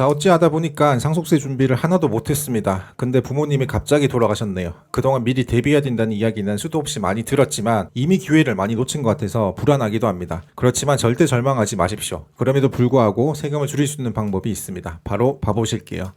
자, 어찌하다 보니까 상속세 준비를 하나도 못했습니다. 근데 부모님이 갑자기 돌아가셨네요. 그동안 미리 대비해야 된다는 이야기는 수도 없이 많이 들었지만 이미 기회를 많이 놓친 것 같아서 불안하기도 합니다. 그렇지만 절대 절망하지 마십시오. 그럼에도 불구하고 세금을 줄일 수 있는 방법이 있습니다. 바로 봐보실게요.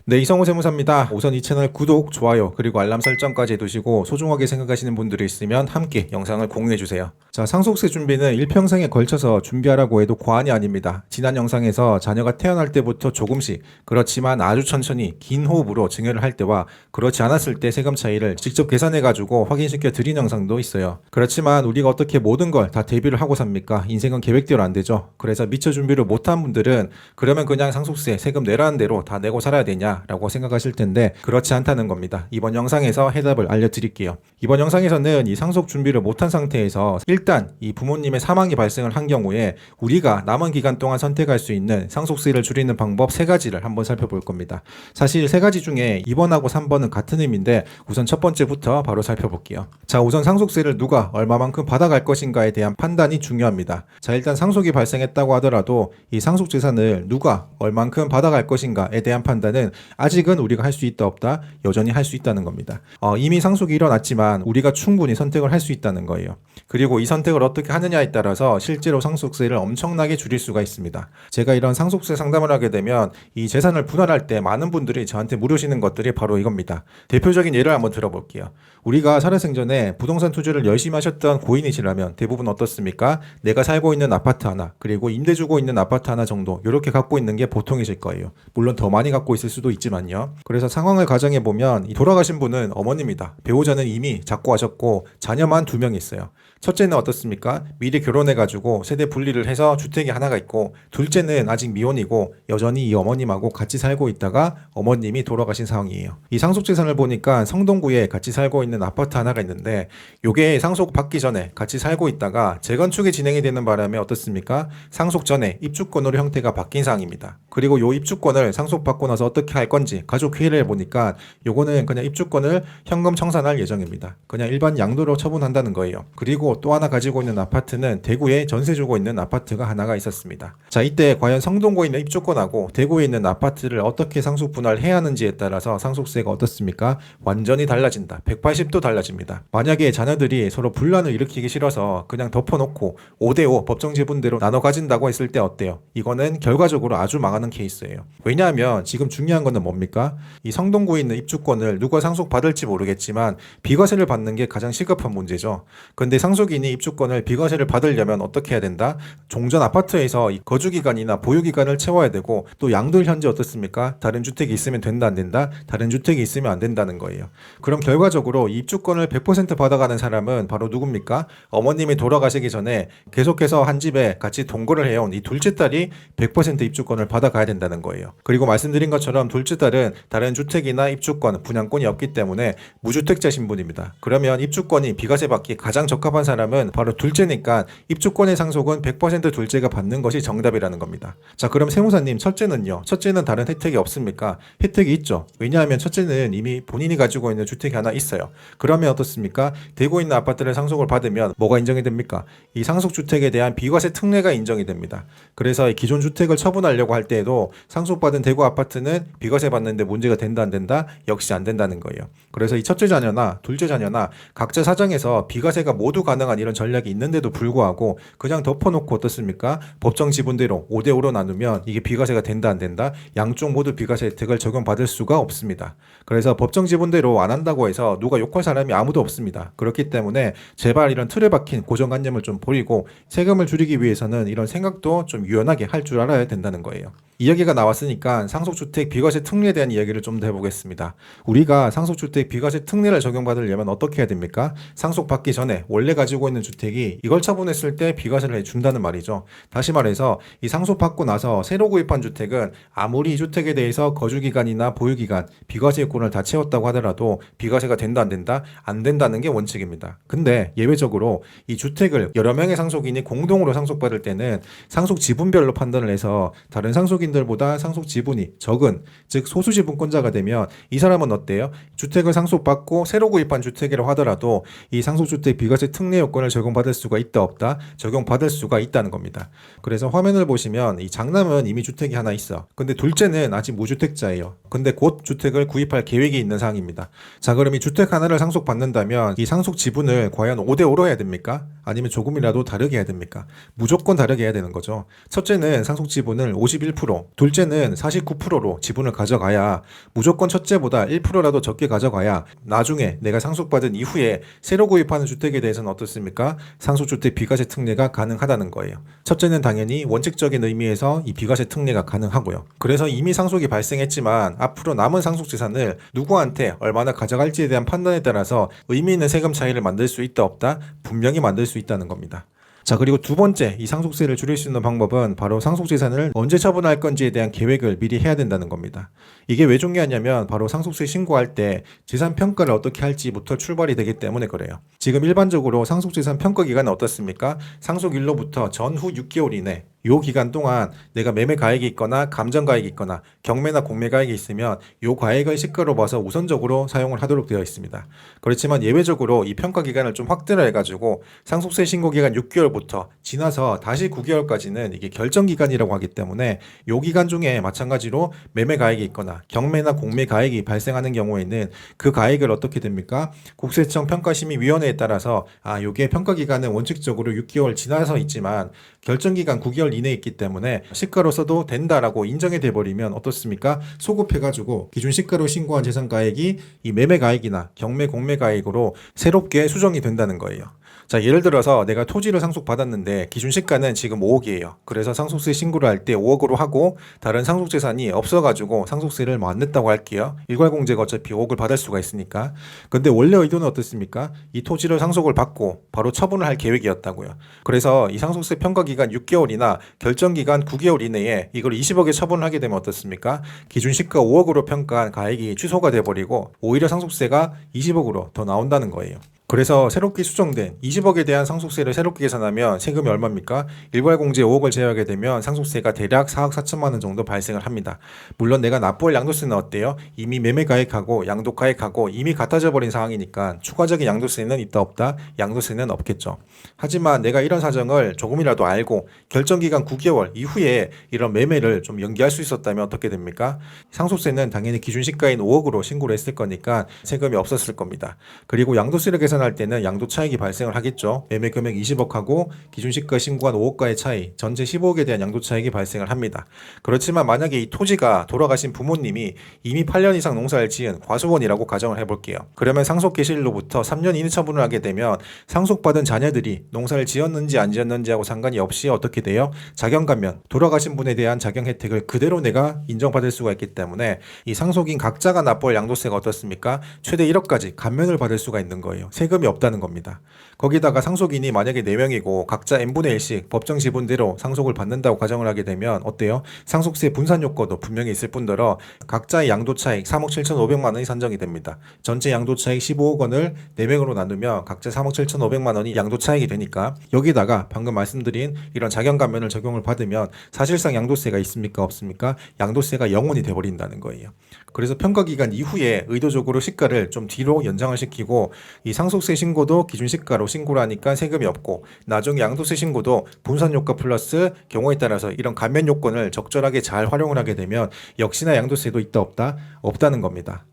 네, 이성호 세무사입니다. 우선 이 채널 구독, 좋아요, 그리고 알람 설정까지 해두시고 소중하게 생각하시는 분들이 있으면 함께 영상을 공유해주세요. 자, 상속세 준비는 일평생에 걸쳐서 준비하라고 해도 과언이 아닙니다. 지난 영상에서 자녀가 태어날 때부터 조금씩, 그렇지만 아주 천천히 긴 호흡으로 증여를 할 때와 그렇지 않았을 때 세금 차이를 직접 계산해가지고 확인시켜 드린 영상도 있어요. 그렇지만 우리가 어떻게 모든 걸 다 대비를 하고 삽니까? 인생은 계획대로 안 되죠. 그래서 미처 준비를 못한 분들은 그러면 그냥 상속세 세금 내라는 대로 다 내고 살아야 되냐 라고 생각하실 텐데 그렇지 않다는 겁니다. 이번 영상에서 해답을 알려드릴게요. 이번 영상에서는 이 상속 준비를 못한 상태에서 일단 이 부모님의 사망이 발생을 한 경우에 우리가 남은 기간 동안 선택할 수 있는 상속세를 줄이는 방법 3가지를 한번 살펴볼 겁니다. 사실 3가지 중에 2번하고 3번은 같은 의미인데 우선 첫 번째부터 바로 살펴볼게요. 자, 우선 상속세를 누가 얼마만큼 받아갈 것인가에 대한 판단이 중요합니다. 자, 일단 상속이 발생했다고 하더라도 이 상속 재산을 누가 얼만큼 받아갈 것인가에 대한 판단은 아직은 우리가 할 수 있다 없다 여전히 할 수 있다는 겁니다. 이미 상속이 일어났지만 우리가 충분히 선택을 할 수 있다는 거예요. 그리고 이 선택을 어떻게 하느냐에 따라서 실제로 상속세를 엄청나게 줄일 수가 있습니다. 제가 이런 상속세 상담을 하게 되면 이 재산을 분할할 때 많은 분들이 저한테 물으시는 것들이 바로 이겁니다. 대표적인 예를 한번 들어볼게요. 우리가 살아생전에 부동산 투자를 열심히 하셨던 고인이시라면 대부분 어떻습니까? 내가 살고 있는 아파트 하나 그리고 임대 주고 있는 아파트 하나 정도 이렇게 갖고 있는 게 보통이실 거예요. 물론 더 많이 갖고 있을 수도 있지만요. 그래서 상황을 가정해 보면 돌아가신 분은 어머님이다. 배우자는 이미 작고하셨고 자녀만 2명 있어요. 첫째는 어떻습니까? 미리 결혼해가지고 세대 분리를 해서 주택이 하나가 있고 둘째는 아직 미혼이고 여전히 이 어머님하고 같이 살고 있다가 어머님이 돌아가신 상황이에요. 이 상속재산을 보니까 성동구에 같이 살고 있는 아파트 하나가 있는데 요게 상속 받기 전에 같이 살고 있다가 재건축이 진행이 되는 바람에 어떻습니까? 상속 전에 입주권으로 형태가 바뀐 상황입니다. 그리고 요 입주권을 상속받고 나서 어떻게 할 건지 가족 회의를 해보니까 요거는 그냥 입주권을 현금 청산할 예정입니다. 그냥 일반 양도로 처분한다는 거예요. 그리고 또 하나 가지고 있는 아파트는 대구에 전세 주고 있는 아파트가 하나가 있었습니다. 자, 이때 과연 성동구에 있는 입주권하고 대구에 있는 아파트를 어떻게 상속 분할해야 하는지에 따라서 상속세가 어떻습니까? 완전히 달라진다. 180도 달라집니다. 만약에 자녀들이 서로 분란을 일으키기 싫어서 그냥 덮어놓고 5대5 법정 지분대로 나눠 가진다고 했을 때 어때요? 이거는 결과적으로 아주 망하는 케이스예요. 왜냐하면 지금 중요한 거는 뭡니까? 이 성동구에 있는 입주권을 누가 상속받을지 모르겠지만 비과세를 받는 게 가장 시급한 문제죠. 근데 상속인이 입주권을 비과세를 받으려면 어떻게 해야 된다? 종전 아파트에서 이 거주기간이나 보유기간을 채워야 되고 또 양도일 현재 어떻습니까? 다른 주택이 있으면 된다 안 된다? 다른 주택이 있으면 안 된다는 거예요. 그럼 결과적으로 이 입주권을 100% 받아가는 사람은 바로 누굽니까? 어머님이 돌아가시기 전에 계속해서 한 집에 같이 동거를 해온 이 둘째 딸이 100% 입주권을 받아가야 된다는 거예요. 그리고 말씀드린 것처럼 둘째 딸은 다른 주택이나 입주권, 분양권이 없기 때문에 무주택자 신분입니다. 그러면 입주권이 비과세 받기 가장 적합한 사람은 바로 둘째니까 입주권의 상속은 100% 둘째가 받는 것이 정답이라는 겁니다. 자, 그럼 세무사님 첫째는요? 첫째는 다른 혜택이 없습니까? 혜택이 있죠. 왜냐하면 첫째는 이미 본인이 가지고 있는 주택이 하나 있어요. 그러면 어떻습니까? 대구에 있는 아파트를 상속을 받으면 뭐가 인정이 됩니까? 이 상속주택에 대한 비과세 특례가 인정이 됩니다. 그래서 기존 주택을 처분하려고 할 때에도 상속받은 대구 아파트는 비과세 받는데 문제가 된다 안 된다? 역시 안 된다는 거예요. 그래서 이 첫째 자녀나 둘째 자녀나 각자 사정에서 비과세가 모두 가능한 이런 전략이 있는데도 불구하고 그냥 덮어놓고 어떻습니까? 법정 지분대로 5대5로 나누면 이게 비과세가 된다 안 된다? 양쪽 모두 비과세 혜택을 적용받을 수가 없습니다. 그래서 법정 지분대로 안 한다고 해서 누가 욕할 사람이 아무도 없습니다. 그렇기 때문에 제발 이런 틀에 박힌 고정관념을 좀 버리고 세금을 줄이기 위해서는 이런 생각도 좀 유연하게 할 줄 알아야 된다는 거예요. 이야기가 나왔으니까 상속주택 비과세 특례에 대한 이야기를 좀 더 해보겠습니다. 우리가 상속주택 비과세 특례를 적용받으려면 어떻게 해야 됩니까? 상속받기 전에 원래 가지고 있는 주택이 이걸 처분했을 때 비과세를 해준다는 말이죠. 다시 말해서 이 상속받고 나서 새로 구입한 주택은 아무리 이 주택에 대해서 거주기간이나 보유기간, 비과세 요건을 다 채웠다고 하더라도 비과세가 된다 안 된다? 안 된다는 게 원칙입니다. 근데 예외적으로 이 주택을 여러 명의 상속인이 공동으로 상속받을 때는 상속 지분별로 판단을 해서 다른 상속인들보다 상속 지분이 적은 즉 소수지분권자가 되면 이 사람은 어때요? 주택을 상속받고 새로 구입한 주택이라고 하더라도 이 상속주택 비과세 특례 요건을 적용받을 수가 있다 없다? 적용받을 수가 있다는 겁니다. 그래서 화면을 보시면 이 장남은 이미 주택이 하나 있어. 근데 둘째는 아직 무주택자예요. 근데 곧 주택을 구입할 계획이 있는 상황입니다. 자, 그럼 이 주택 하나를 상속받는다면 이 상속 지분을 과연 5대5로 해야 됩니까? 아니면 조금이라도 다르게 해야 됩니까? 무조건 다르게 해야 되는 거죠. 첫째는 상속 지분을 51%, 둘째는 49%로 지분을 가져가야 무조건 첫째보다 1%라도 적게 가져가야 나중에 내가 상속받은 이후에 새로 구입하는 주택에 대해서는 어떻습니까? 상속주택 비과세 특례가 가능하다는 거예요. 첫째는 당연히 원칙적인 의미에서 이 비과세 특례가 가능하고요. 그래서 이미 상속이 발생했지만 앞으로 남은 상속재산을 누구한테 얼마나 가져갈지에 대한 판단에 따라서 의미 있는 세금 차이를 만들 수 있다 없다? 분명히 만들 수 있다는 겁니다. 자, 그리고 두 번째, 이 상속세를 줄일 수 있는 방법은 바로 상속재산을 언제 처분할 건지에 대한 계획을 미리 해야 된다는 겁니다. 이게 왜 중요하냐면 바로 상속세 신고할 때 재산 평가를 어떻게 할지부터 출발이 되기 때문에 그래요. 지금 일반적으로 상속재산 평가 기간은 어떻습니까? 상속일로부터 전후 6개월 이내 요 기간 동안 내가 매매 가액이 있거나 감정 가액이 있거나 경매나 공매 가액이 있으면 요 가액을 시가로 봐서 우선적으로 사용을 하도록 되어 있습니다. 그렇지만 예외적으로 이 평가 기간을 좀 확대를 해가지고 상속세 신고 기간 6개월부터 지나서 다시 9개월까지는 이게 결정 기간이라고 하기 때문에 요 기간 중에 마찬가지로 매매 가액이 있거나 경매나 공매 가액이 발생하는 경우에는 그 가액을 어떻게 됩니까? 국세청 평가심의위원회에 따라서 요게 평가 기간은 원칙적으로 6개월 지나서 있지만 결정 기간 9개월 이내에 있기 때문에 시가로 써도 된다라고 인정이 돼버리면 어떻습니까? 소급해가지고 기준 시가로 신고한 재산가액이 이 매매가액이나 경매 공매가액으로 새롭게 수정이 된다는 거예요. 자, 예를 들어서 내가 토지를 상속받았는데 기준 시가는 지금 5억이에요. 그래서 상속세 신고를 할 때 5억으로 하고 다른 상속재산이 없어가지고 상속세를 뭐 안 냈다고 할게요. 일괄공제가 어차피 5억을 받을 수가 있으니까. 근데 원래 의도는 어떻습니까? 이 토지를 상속을 받고 바로 처분을 할 계획이었다고요. 그래서 이 상속세 평가기간 6개월이나 결정기간 9개월 이내에 이걸 20억에 처분을 하게 되면 어떻습니까? 기준 시가 5억으로 평가한 가액이 취소가 돼버리고 오히려 상속세가 20억으로 더 나온다는 거예요. 그래서 새롭게 수정된 20억에 대한 상속세를 새롭게 계산하면 세금이 얼마입니까? 일괄공제 5억을 제외하게 되면 상속세가 대략 4억 4천만 원 정도 발생을 합니다. 물론 내가 납부할 양도세는 어때요? 이미 매매가액하고 양도가액하고 이미 같아져 버린 상황이니까 추가적인 양도세는 있다 없다? 양도세는 없겠죠. 하지만 내가 이런 사정을 조금이라도 알고 결정기간 9개월 이후에 이런 매매를 좀 연기할 수 있었다면 어떻게 됩니까? 상속세는 당연히 기준 시가인 5억으로 신고를 했을 거니까 세금이 없었을 겁니다. 그리고 양도세를 계산할 때는 양도 차익이 발생을 하겠죠. 매매 금액 20억하고 기준 시가 신고한 5억가의 차이, 전체 15억에 대한 양도 차익이 발생을 합니다. 그렇지만 만약에 이 토지가 돌아가신 부모님이 이미 8년 이상 농사를 지은 과수원이라고 가정을 해볼게요. 그러면 상속 개시일로부터 3년 이내 처분을 하게 되면 상속받은 자녀들이 농사를 지었는지 안 지었는지하고 상관이 없이 어떻게 돼요? 자경감면, 돌아가신 분에 대한 자경 혜택을 그대로 내가 인정받을 수가 있기 때문에 이 상속인 각자가 납부할 양도세가 어떻습니까? 최대 1억까지 감면을 받을 수가 있는 거예요. 세금이 없다는 겁니다. 거기다가 상속인이 만약에 4명이고 각자 n분의 1씩 법정 지분대로 상속을 받는다고 가정을 하게 되면 어때요? 상속세 분산 효과도 분명히 있을 뿐더러 각자의 양도차익 3억 7,500만 원이 산정이 됩니다. 전체 양도차익 15억 원을 4명으로 나누면 각자 3억 7,500만 원이 양도차익이 되니까 여기다가 방금 말씀드린 이런 자경감면을 적용을 받으면 사실상 양도세가 있습니까? 없습니까? 양도세가 0원이 돼버린다는 거예요. 그래서 평가기간 이후에 의도적으로 시가를 좀 뒤로 연장을 시키고 이 상속세 신고도 기준 시가로 신고를 하니까 세금이 없고 나중에 양도세 신고도 분산 효과 플러스 경우에 따라서 이런 감면 요건을 적절하게 잘 활용을 하게 되면 역시나 양도세도 있다 없다? 없다는 겁니다.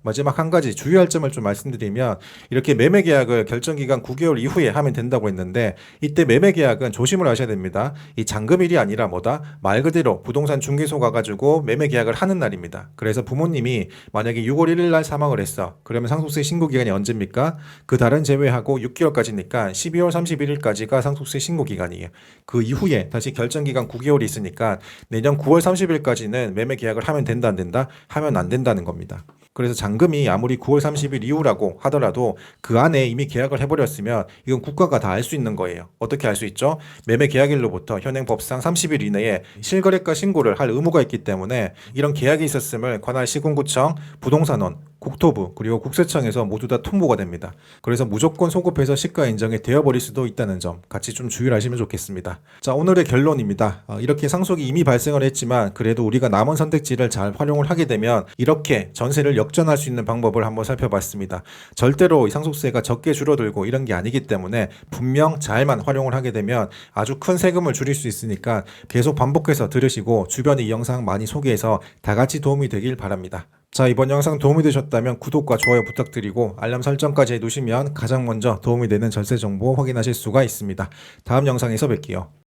마지막 한 가지 주의할 점을 좀 말씀드리면 이렇게 매매계약을 결정기간 9개월 이후에 하면 된다고 했는데 이때 매매계약은 조심을 하셔야 됩니다. 이 잔금일이 아니라 뭐다? 말 그대로 부동산 중개소 가가지고 매매계약을 하는 날입니다. 그래서 부모님이 만약에 6월 1일 날 사망을 했어. 그러면 상속세 신고기간이 언제입니까? 그 달은 제외하고 6개월까지니까 12월 31일까지가 상속세 신고기간이에요. 그 이후에 다시 결정기간 9개월이 있으니까 내년 9월 30일까지는 매매계약을 하면 된다 안 된다? 하면 안 된다는 겁니다. 그래서 잔금이 아무리 9월 30일 이후라고 하더라도 그 안에 이미 계약을 해버렸으면 이건 국가가 다 알 수 있는 거예요. 어떻게 알 수 있죠? 매매 계약일로부터 현행법상 30일 이내에 실거래가 신고를 할 의무가 있기 때문에 이런 계약이 있었음을 관할 시군구청, 부동산원, 국토부 그리고 국세청에서 모두 다 통보가 됩니다. 그래서 무조건 소급해서 시가 인정이 되어버릴 수도 있다는 점 같이 좀 주의를 하시면 좋겠습니다. 자, 오늘의 결론입니다. 이렇게 상속이 이미 발생을 했지만 그래도 우리가 남은 선택지를 잘 활용을 하게 되면 이렇게 전세를 역전할 수 있는 방법을 한번 살펴봤습니다. 절대로 이 상속세가 적게 줄어들고 이런 게 아니기 때문에 분명 잘만 활용을 하게 되면 아주 큰 세금을 줄일 수 있으니까 계속 반복해서 들으시고 주변에 이 영상 많이 소개해서 다 같이 도움이 되길 바랍니다. 자, 이번 영상 도움이 되셨다면 구독과 좋아요 부탁드리고 알람 설정까지 해두시면 가장 먼저 도움이 되는 전세 정보 확인하실 수가 있습니다. 다음 영상에서 뵐게요.